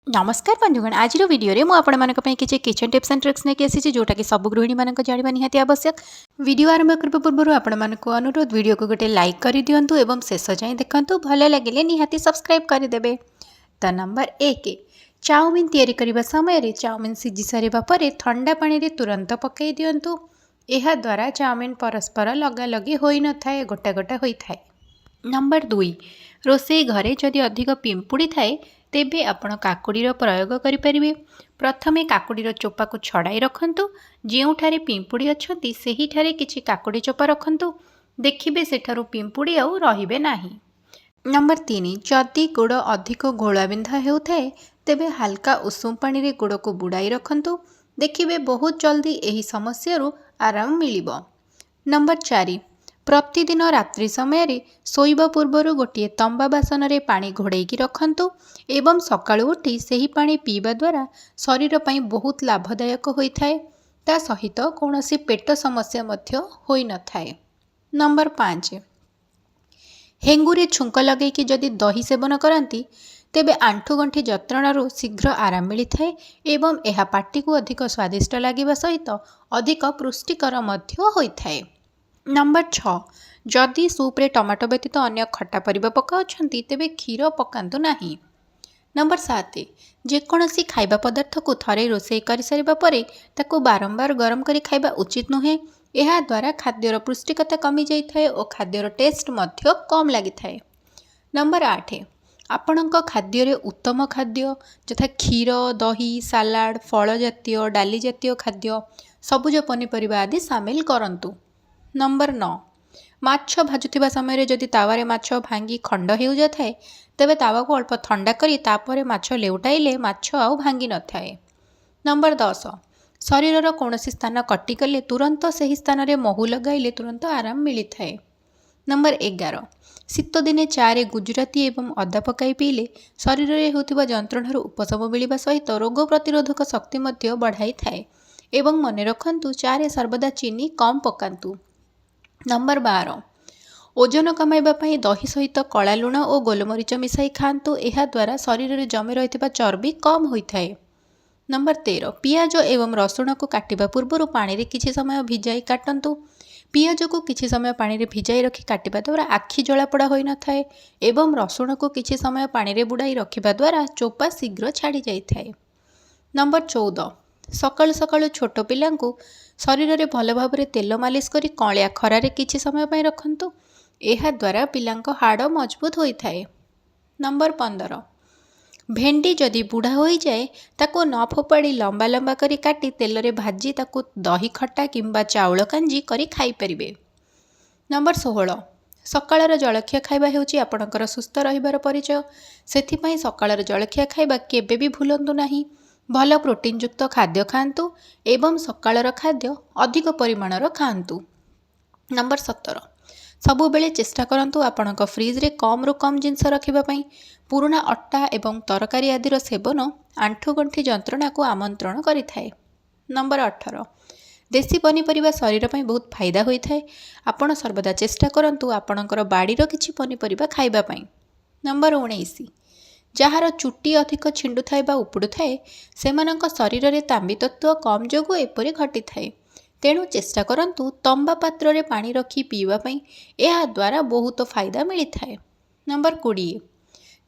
नमस्कार बंधुगण आज वीडियो रे मुझे किसी किचन टिप्स एंड ट्रिक्स नहीं आसी जोटा कि सब गृहिणी मान जाना निहाती आवश्यक। वीडियो आरंभ करने पूर्व आपको अनुरोध वीडियो को गोटे लाइक कर दिंतु और शेष जाए देखूँ भल लगे निहाती सब्सक्राइब करदे। तो नंबर 1 चाउमिन तैयारी करने समय चाउमिन सीझी सारा पर ठंडा पानी रे तुरंत पकई दिंतु। यह द्वारा चाउमिन परस्पर लगालगी हो न था गोटा गोटा होता है। नंबर 2 रोषे घरे जदि अधिक पिंपुड़ी थाए तेबे आपण काकुड़ीर प्रयोग करें। प्रथमे काकुड़ीर चोपा को छड़ाई रखंतु। जोठारे पिंपुड़ी अच्छी से किसी काकुड़ी चोपा रखंतु। देखिए सेठारु पिंपुड़ी आउ रहिबे नाही। नंबर 3 जदि गुड़ अधिक घोला बिंधा होउथाए तेबे हल्का उषुम पानी रे गुड़ को बुड़ाई रखंतु। देखिए बहुत जल्दी यही समस्या आराम मिलिबो। नंबर 4 प्रतिदिन रात्रि समय शोइबा पूर्व गोटे तंबा बासन रे पानी घोड़ेकी रखंतु एवं सकाळु उठी सही पानी पीवा द्वारा शरीर पई बहुत लाभदायक होइथाए। ता सहित कौनसी पेट समस्या मध्य होई न थाए। नंबर 5 हेंगुरे छुंक लगेकी जदि दही सेवन करती तेबे आंठु गंठी जंत्रणा शीघ्र आराम मिलता है एवं यह पाटी को अधिक स्वादिष्ट लगे सहित अधिक पुष्टिकर मध्य होइथाए। नंबर 6 जदि सूप्रे टमाटो व्यतीत अन्य खट्टा परिबा पकाउछंती तेबे क्षीर पकांतु नाही। नंबर 7 जेकोसी खाइबा पदार्थ को थरे रोषे कर सारिबा परे ताकू बारंबार गरम करी खाइबा उचित नुहे। यह द्वारा खाद्यर पुष्टिकता कमी जाइथाए और खाद्यर टेस्ट मध्य कम लागिथाए। नंबर 8 आपणक खाद्य उत्तम खाद्य यथा क्षीर दही सालाड फल जातीय डाली जातीय खाद्य सबुज पनीपरिबा आदि सामिल करंतु। नंबर 9 माछ भाजुवा समय जदि तावारे माछ भांगी खंड हो जाए तेबे तावा को अल्प ठंडा करी तापर माछ लेउटाइले माछ आउ भांगी न थाए। नंबर 10 शरीरर कौनसी स्थान कटिगले तुरंत सही स्थान रे महू लगाइले तुरंत आराम मिलता है। नंबर 11 शीत दिने चा रे गुजराती एवं अदा पकाई पीले शरीर में होतिबा जंत्रणा उपशम मिलवा सहित रोग प्रतिरोधक शक्ति मध्य बढ़ाई थाए एवं मन रखंतु चा रे सर्वदा चीनी कम पकांतु। नंबर 12 ओजन कमाइबा पई दही सहित कला लुण और गोलमरीच मिसाई खातु। यह द्वारा शरीर में जमी रही चर्बी कम होता है। नंबर 13 पियाज एवं रसुण को काटिबा पूर्व पानी रे किछि समय भिजाई काटंतु। पियाज को किछि समय पानी रे भिजाई रखी काटिबा द्वारा आखि जलापोड़ा होई न थाए एवं रसुण को किछि समय पानी रे बुड़ाई रखिबा द्वारा चोपा शीघ्र छाड़ी जाई थाए। नंबर 14 सकाळु सकाळु छोट पिला शरीर में भल भाव में तेल मालिश करी कलिया खरारे किछि समय पई रखंतु। यह द्वारा पिलांको हाड़ मजबूत होता है। नंबर 15 भेंडी जदि बुढ़ा हो जाए ताको न फोपाड़ी लंबा लंबा करी काटी तेल रे भाजी ताको दही खट्टा किंबा चाउल कांजी करी खाई परिबे। नंबर 16 सकाळर जलखिया खाइबा हेउची आपणकर सुस्थ रहिबार परिचय। सेथिपई सकाळर जलखिया खाइबा केबे भी भूलंतु नाही। भल प्रोटीन युक्त खाद्य खांतु एवं सकाळर खाद्य अधिक परिमाणर खांतु। नंबर 17 सबु बेले चेष्टा करंतु आपणक फ्रिज रे कम रु कम जिनस रखिबा पई। पुराना अट्टा एवं तरकारी आदिर सेवन आंठु गंठी जंत्रणा को आमंत्रण करिथाए। नंबर 18 देसी पनीपरिबा शरीर पई बहुत फायदा होइथाए। आपण सर्वदा चेष्टा करंतु आपणकर बाड़ीर किछि पनीपरिबा खाइबा पई। नंबर 19 जହାର चुट्टी अधिक छिंडु थाए बा उपुडु थाए सेमानक शरीर रे तांबी तत्व कम जोगु एपरि घटी थाए। तेणु चेष्टा करंतु तंबा पात्र रे पानी रखी पीवा पई। यह द्वारा बहुत फायदा मिलता है। नंबर 20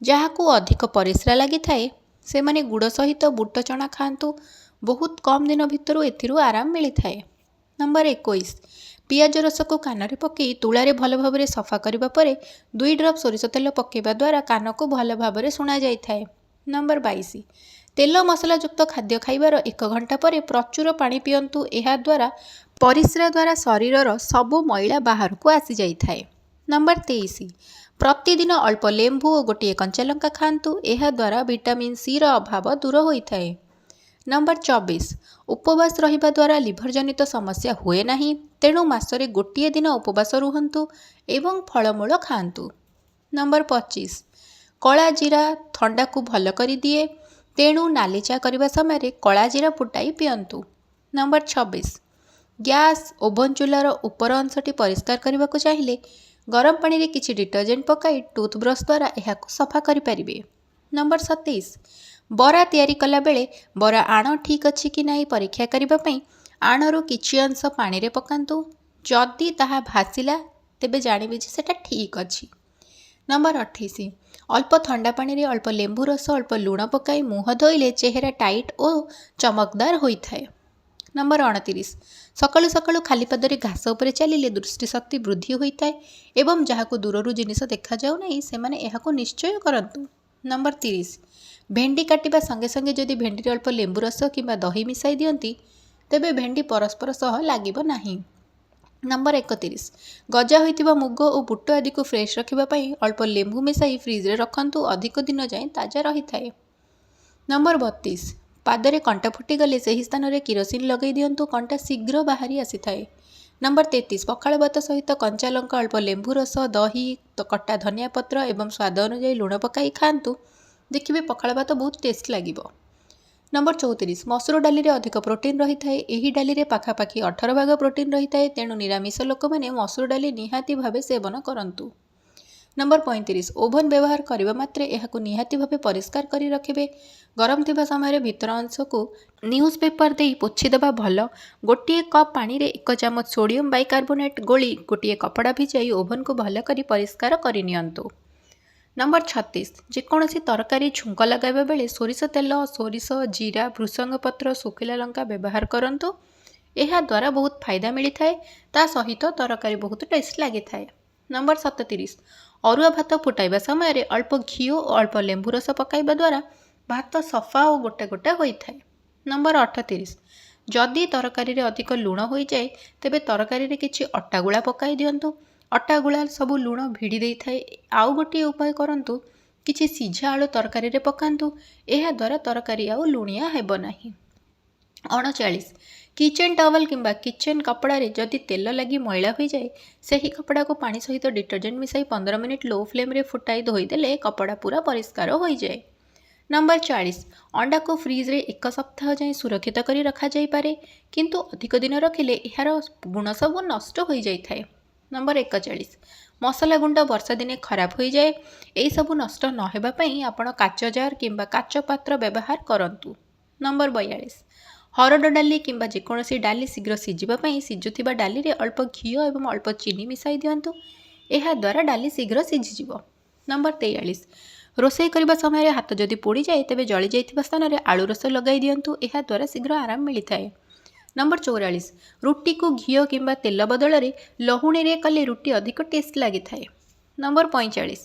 जहाकू अधिक परिश्रा लगी थाए से माने गुड़ सहित बुट चना खांतु। बहुत कम दिन भितर एथिरु आराम मिलता है। नंबर 21 पियाज रस को कान रे पकई तुलारे भल भाव में सफा करबा परे 2 ड्रप सोरिष तेल पकेबा द्वारा कान को भल भाव में शुणा जाई थाए। नंबर 22 तेल मसला युक्त खाद्य खाइबार 1 घंटा पर प्रचुर पानी पियंतु। यह द्वारा परिश्रा द्वारा शरीरर सबु मैला बाहर को आसी जाई थाए। नंबर 23 प्रतिदिन अल्प लेंबू और गोटे कंचा लंका खांतु। यह द्वारा विटामिन सी रो अभाव दूर होता है। नंबर 24 उपवास रहिबा द्वारा लिभर जनित समस्या हुए नहीं। तेणु मासरे गोटे दिन उपवास रुहंतु एवं फलमूल खांतु। नंबर 25 कला जीरा थंडा को भल करी दिए। तेणु नाली चा करबा समय कला जीरा फुटाई पियंतु। नंबर 26 गैस ओवन चूलार उपर अंशटी परिष्कार करने को चाहिए गरम पानी रे किछि डिटर्जेंट पकाई टूथब्रश द्वारा यह सफा करि परिबे। नंबर 27 ବରା ତିଆରି କଲା ବେଳେ ବରା ଆଣ ଠିକ୍ ଅଛି କି ନାହିଁ ପରୀକ୍ଷା କରିବା ପାଇଁ ଆଣରୁ କିଛି ଅଂଶ ପାଣିରେ ପକାନ୍ତୁ। ଯଦି ତାହା ଭାସିଲା ତେବେ ଜାଣିବେ ଯେ ସେଟା ଠିକ୍ ଅଛି। ନମ୍ବର 28 ଅଳ୍ପ ଥଣ୍ଡା ପାଣିରେ ଅଳ୍ପ ଲେମ୍ବୁ ରସ ଅଳ୍ପ ଲୁଣ ପକାଇ ମୁହଁ ଧୋଇଲେ ଚେହେରା ଟାଇଟ୍ ଓ ଚମକଦାର ହୋଇଥାଏ। ନମ୍ବର 29 ସକାଳୁ ସକାଳୁ ଖାଲି ପାଦରେ ଘାସ ଉପରେ ଚାଲିଲେ ଦୃଷ୍ଟିଶକ୍ତି ବୃଦ୍ଧି ହୋଇଥାଏ ଏବଂ ଯାହାକୁ ଦୂରରୁ ଜିନିଷ ଦେଖାଯାଉ ନାହିଁ ସେମାନେ ଏହାକୁ ନିଶ୍ଚୟ କରନ୍ତୁ। ନମ୍ବର 30 ଭେଣ୍ଡି କାଟିବା ସଙ୍ଗେ ସଙ୍ଗେ ଯଦି ଭେଣ୍ଡିରେ ଅଳ୍ପ ଲେମ୍ବୁ ରସ କିମ୍ବା ଦହି ମିଶାଇ ଦିଅନ୍ତି ତେବେ ଭେଣ୍ଡି ପରସ୍ପର ସହ ଲାଗିବ ନାହିଁ। ନମ୍ବର 31 ଗଜା ହୋଇଥିବା ମୁଗ ଓ ବୁଟ ଆଦିକୁ ଫ୍ରେଶ୍ ରଖିବା ପାଇଁ ଅଳ୍ପ ଲେମ୍ବୁ ମିଶାଇ ଫ୍ରିଜ୍ରେ ରଖନ୍ତୁ, ଅଧିକ ଦିନ ଯାଏଁ ତାଜା ରହିଥାଏ। ନମ୍ବର 32 ପାଦରେ କଣ୍ଟା ଫୁଟିଗଲେ ସେହି ସ୍ଥାନରେ କିରୋସିନ ଲଗାଇ ଦିଅନ୍ତୁ, କଣ୍ଟା ଶୀଘ୍ର ବାହାରି ଆସିଥାଏ। ନମ୍ବର 33 ପଖାଳ ଭାତ ସହିତ କଞ୍ଚା ଲଙ୍କା ଅଳ୍ପ ଲେମ୍ବୁ ରସ ଦହି କଟା ଧନିଆ ପତ୍ର ଏବଂ ସ୍ୱାଦ ଅନୁଯାୟୀ ଲୁଣ ପକାଇ ଖାଆନ୍ତୁ, ଦେଖିବେ ପଖାଳ ଭାତ ବହୁତ ଟେଷ୍ଟ ଲାଗିବ। ନମ୍ବର 34 ମସୁର ଡାଲିରେ ଅଧିକ ପ୍ରୋଟିନ୍ ରହିଥାଏ। ଏହି ଡାଲିରେ ପାଖାପାଖି 18 ଭାଗ ପ୍ରୋଟିନ୍ ରହିଥାଏ, ତେଣୁ ନିରାମିଷ ଲୋକମାନେ ମସୁର ଡାଲି ନିହାତି ଭାବେ ସେବନ କରନ୍ତୁ। ନମ୍ବର 35 ଓଭନ୍ ବ୍ୟବହାର କରିବା ମାତ୍ରେ ଏହାକୁ ନିହାତି ଭାବେ ପରିଷ୍କାର କରି ରଖିବେ। ଗରମ ଥିବା ସମୟରେ ଭିତର ଅଂଶକୁ ନ୍ୟୁଜ୍ ପେପର ଦେଇ ପୋଛିଦେବା ଭଲ। ଗୋଟିଏ କପ୍ ପାଣିରେ 1 ଚାମଚ ସୋଡ଼ିୟମ ବାଇକାର୍ବୋନେଟ୍ ଗୋଳି ଗୋଟିଏ କପଡ଼ା ଭିଜାଇ ଓଭନ୍କୁ ଭଲ କରି ପରିଷ୍କାର କରିନିଅନ୍ତୁ। ନମ୍ବର 36 ଯେକୌଣସି ତରକାରୀ ଛୁଙ୍କ ଲଗାଇବା ବେଳେ ସୋରିଷ ତେଲ ସୋରିଷ ଜିରା ଭୃଷଙ୍ଗ ପତ୍ର ଶୁଖିଲା ଲଙ୍କା ବ୍ୟବହାର କରନ୍ତୁ। ଏହା ଦ୍ୱାରା ବହୁତ ଫାଇଦା ମିଳିଥାଏ, ତା ସହିତ ତରକାରୀ ବହୁତ ଟେଷ୍ଟ ଲାଗିଥାଏ। ନମ୍ବର 37 ଅରୁଆ ଭାତ ଫୁଟାଇବା ସମୟରେ ଅଳ୍ପ ଘିଅ ଓ ଅଳ୍ପ ଲେମ୍ବୁ ରସ ପକାଇବା ଦ୍ୱାରା ଭାତ ସଫା ଓ ଗୋଟା ଗୋଟା ହୋଇଥାଏ। ନମ୍ବର 38 ଯଦି ତରକାରୀରେ ଅଧିକ ଲୁଣ ହୋଇଯାଏ ତେବେ ତରକାରୀରେ କିଛି ଅଟା ଗୁଳା ପକାଇ ଦିଅନ୍ତୁ। ଅଟା ଗୁଳା ସବୁ ଲୁଣ ଭିଡ଼ି ଦେଇଥାଏ। ଆଉ ଗୋଟିଏ ଉପାୟ କରନ୍ତୁ, କିଛି ସିଝା ଆଳୁ ତରକାରୀରେ ପକାନ୍ତୁ, ଏହା ଦ୍ୱାରା ତରକାରୀ ଆଉ ଲୁଣିଆ ହେବ ନାହିଁ। 39 କିଚେନ୍ ଟାୱେଲ୍ କିମ୍ବା କିଚେନ୍ କପଡ଼ାରେ ଯଦି ତେଲ ଲାଗି ମଇଳା ହୋଇଯାଏ ସେହି କପଡ଼ାକୁ ପାଣି ସହିତ ଡିଟର୍ଜେଣ୍ଟ ମିଶାଇ 15 ମିନିଟ୍ ଲୋ ଫ୍ଲେମ୍ରେ ଫୁଟାଇ ଧୋଇଦେଲେ କପଡ଼ା ପୁରା ପରିଷ୍କାର ହୋଇଯାଏ। ନମ୍ବର 40 ଅଣ୍ଡାକୁ ଫ୍ରିଜ୍ରେ 1 ସପ୍ତାହ ଯାଏଁ ସୁରକ୍ଷିତ କରି ରଖାଯାଇପାରେ, କିନ୍ତୁ ଅଧିକ ଦିନ ରଖିଲେ ଏହାର ଗୁଣ ସବୁ ନଷ୍ଟ ହୋଇଯାଇଥାଏ। ନମ୍ବର 41 ମସଲା ଗୁଣ୍ଡ ବର୍ଷା ଦିନେ ଖରାପ ହୋଇଯାଏ, ଏହିସବୁ ନଷ୍ଟ ନ ହେବା ପାଇଁ ଆପଣ କାଚ ଜାର୍ କିମ୍ବା କାଚ ପାତ୍ର ବ୍ୟବହାର କରନ୍ତୁ। ନମ୍ବର 42 ହରଡ଼ ଡାଲି କିମ୍ବା ଯେକୌଣସି ଡାଲି ଶୀଘ୍ର ସିଝିବା ପାଇଁ ସିଝୁଥିବା ଡାଲିରେ ଅଳ୍ପ ଘିଅ ଏବଂ ଅଳ୍ପ ଚିନି ମିଶାଇ ଦିଅନ୍ତୁ, ଏହା ଦ୍ୱାରା ଡାଲି ଶୀଘ୍ର ସିଝିଯିବ। ନମ୍ବର 43 ରୋଷେଇ କରିବା ସମୟରେ ହାତ ଯଦି ପୋଡ଼ିଯାଏ ତେବେ ଜଳିଯାଇଥିବା ସ୍ଥାନରେ ଆଳୁ ରସ ଲଗାଇ ଦିଅନ୍ତୁ, ଏହା ଦ୍ୱାରା ଶୀଘ୍ର ଆରାମ ମିଳିଥାଏ। ନମ୍ବର 44 ରୁଟିକୁ ଘିଅ କିମ୍ବା ତେଲ ବଦଳରେ ଲହୁଣୀରେ କଲେ ରୁଟି ଅଧିକ ଟେଷ୍ଟ ଲାଗିଥାଏ। ନମ୍ବର 45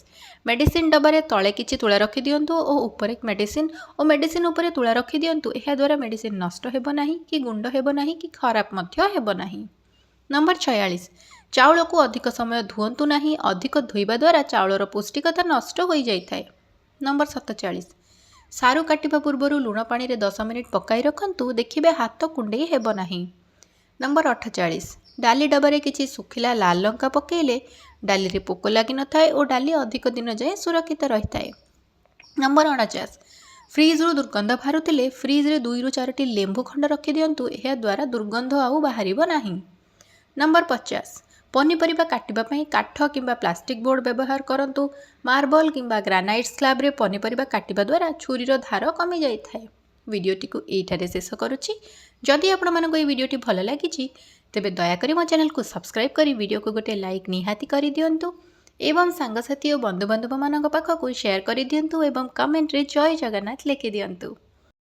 ମେଡ଼ିସିନ ଡବାରେ ତଳେ କିଛି ତୁଳା ରଖିଦିଅନ୍ତୁ ଓ ଉପରେ ମେଡ଼ିସିନ ଉପରେ ତୁଳା ରଖିଦିଅନ୍ତୁ, ଏହା ଦ୍ୱାରା ମେଡ଼ିସିନ ନଷ୍ଟ ହେବ ନାହିଁ କି ଗୁଣ୍ଡ ହେବ ନାହିଁ କି ଖରାପ ମଧ୍ୟ ହେବ ନାହିଁ। ନମ୍ବର 46 ଚାଉଳକୁ ଅଧିକ ସମୟ ଧୁଅନ୍ତୁ ନାହିଁ, ଅଧିକ ଧୋଇବା ଦ୍ୱାରା ଚାଉଳର ପୌଷ୍ଟିକତା ନଷ୍ଟ ହୋଇଯାଇଥାଏ। ନମ୍ବର 47 ସାରୁ କାଟିବା ପୂର୍ବରୁ ଲୁଣ ପାଣିରେ 10 ମିନିଟ୍ ପକାଇ ରଖନ୍ତୁ, ଦେଖିବେ ହାତ କୁଣ୍ଡେଇ ହେବ ନାହିଁ। ନମ୍ବର 48 ଡାଲି ଡବାରେ କିଛି ଶୁଖିଲା ଲାଲ ଲଙ୍କା ପକାଇଲେ ଡାଲିରେ ପୋକ ଲାଗିନଥାଏ ଓ ଡାଲି ଅଧିକ ଦିନ ଯାଏଁ ସୁରକ୍ଷିତ ରହିଥାଏ। ନମ୍ବର 49 ଫ୍ରିଜ୍ରୁ ଦୁର୍ଗନ୍ଧ ବାହାରୁଥିଲେ ଫ୍ରିଜ୍ରେ 2ରୁ 4ଟି ଲେମ୍ବୁ ଖଣ୍ଡ ରଖିଦିଅନ୍ତୁ, ଏହା ଦ୍ୱାରା ଦୁର୍ଗନ୍ଧ ଆଉ ବାହାରିବ ନାହିଁ। ନମ୍ବର 50 ପନିପରିବା କାଟିବା ପାଇଁ କାଠ କିମ୍ବା ପ୍ଲାଷ୍ଟିକ୍ ବୋର୍ଡ଼ ବ୍ୟବହାର କରନ୍ତୁ। ମାର୍ବଲ କିମ୍ବା ଗ୍ରାନାଇଟ୍ ସ୍ଲାବ୍ରେ ପନିପରିବା କାଟିବା ଦ୍ୱାରା ଛୁରୀର ଧାର କମିଯାଇଥାଏ। ଭିଡ଼ିଓଟିକୁ ଏଇଠାରେ ଶେଷ କରୁଛି। ଯଦି ଆପଣମାନଙ୍କୁ ଏହି ଭିଡ଼ିଓଟି ଭଲ ଲାଗିଛି ତେବେ ଦୟାକରି ମୋ ଚ୍ୟାନେଲକୁ ସବସ୍କ୍ରାଇବ୍ କରି ଭିଡ଼ିଓକୁ ଗୋଟେ ଲାଇକ୍ ନିହାତି କରିଦିଅନ୍ତୁ ଏବଂ ସାଙ୍ଗସାଥୀ ଓ ବନ୍ଧୁବାନ୍ଧବମାନଙ୍କ ପାଖକୁ ସେୟାର କରିଦିଅନ୍ତୁ ଏବଂ କମେଣ୍ଟରେ ଜୟ ଜଗନ୍ନାଥ ଲେଖିଦିଅନ୍ତୁ।